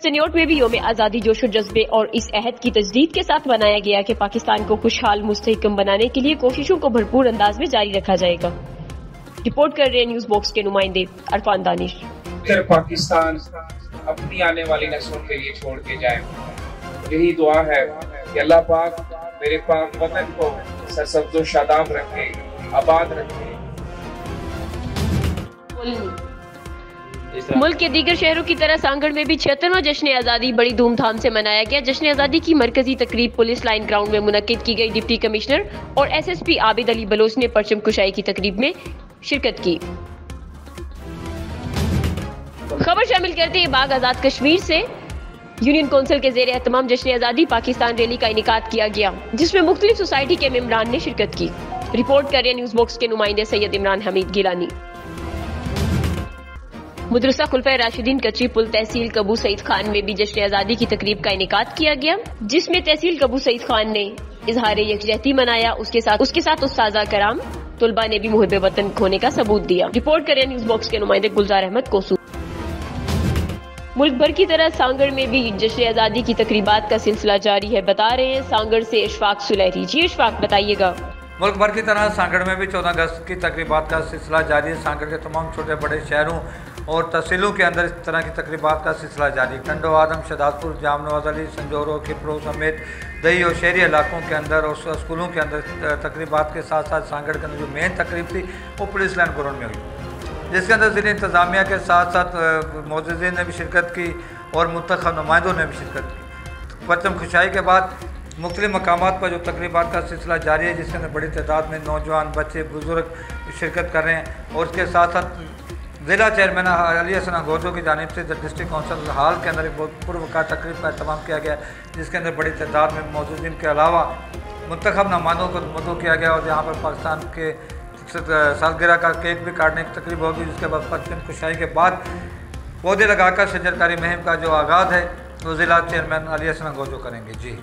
New York में भी योम आज़ादी जोशो जज्बे और इस अहद की तजदीद के साथ मनाया गया कि पाकिस्तान को खुशहाल मुस्तहकम बनाने के लिए कोशिशों को भरपूर अंदाज में जारी रखा जाएगा। रिपोर्ट कर रहे हैं न्यूज बॉक्स के नुमाइंदे अरफान दानिश। पाकिस्तान अपनी आने वाली नस्लों के लिए छोड़ के जाए, यही दुआ है कि अल्लाह पाक मेरे पाक वतन को सरसब्ज़ो शादाब रखे, आबाद रखे। मुल्क के दीगर शहरों की तरह सांगड़ में भी 76वां जश्न आज़ादी बड़ी धूमधाम से मनाया गया। जश्न आज़ादी की मरकजी तकरीब पुलिस लाइन ग्राउंड में मुनक्किद की गई। डिप्टी कमिश्नर और SSP आबिद अली बलोच ने परचम कुशाई की तकरीब में शिरकत की। खबर शामिल करते हैं बाग आज़ाद कश्मीर से यूनियन कौंसिल के जेर एहतमाम जश्न आज़ादी पाकिस्तान रैली का इनेकाद किया गया, जिसमें मुख्तलिफ सोसाइटी के मेंबरान ने शिरकत की। रिपोर्ट कर रहे न्यूज बॉक्स के नुमाइंदे सैयद इमरान हमीद गिलानी। मदरसा खुलफा राशिदीन कच्ची पुल तहसील कबू सईद खान में भी जश्न आज़ादी की तकरीब का इनेकाद किया गया, जिसमें तहसील कबू सईद खान ने इजहार यकजहती मनाया। उसके साथ उस्ताजा कराम तुलबा ने भी मुहिब वतन होने का सबूत दिया। रिपोर्ट करें न्यूज बॉक्स के नुमाइंदे गुलजार अहमद कोसू। मुल्क भर की तरह सांगड़ में भी जश्न आज़ादी की तकरीबात का सिलसिला जारी है। बता रहे हैं सांगड़ से इशफाक सुलहरी। जी इशफाक, बताइएगा। मुल्क भर की तरह सांगड़ में भी 14 अगस्त की तकरीबात का सिलसिला जारी है। सांगड़ के तमाम छोटे बड़े शहरों और तहसीलों के अंदर इस तरह की तकरीबात का सिलसिला जारी। टंडो आदम, शहदादपुर, जाम नवाज अली, संजोरो, किप्रो समेत दही और शहरी इलाकों के अंदर और स्कूलों के अंदर तकरीबात के साथ साथ सांगड़ के अंदर जो मेन तकरीब थी वो पुलिस लाइन ग्राउंड में हुई, जिसके अंदर ज़िले इंतज़ामिया के साथ साथ मोअज़्ज़िज़ीन ने भी शिरकत की और मुंतखब नुमाइंदों ने भी शिरकत की। परचम खुशाई के बाद मुख्तलिफ मकामात पर जो तकरीबात का सिलसिला जारी है, जिसके अंदर बड़ी तादाद में नौजवान, बच्चे, बुजुर्ग शिरकत कर रहे हैं। और उसके साथ साथ ज़िला चेयरमैन अली हसन गोजो की जानिब से डिस्ट्रिक्ट काउंसिल हाल के अंदर एक बहुत पुरवकार तकरीब का अहतमाम किया गया, जिसके अंदर बड़ी तादाद में मौजूदीन के अलावा मुंतखब नुमाइंदों को मदऊ किया गया। और यहाँ पर पाकिस्तान के सालगिरह का केक भी काटने की तकरीब होगी, जिसके बाद परचम खुशाई के बाद पौधे लगाकर शजरकारी मुहिम का जो आगाज़ है वो ज़िला चेयरमैन अली हसन गोजो करेंगे। जी।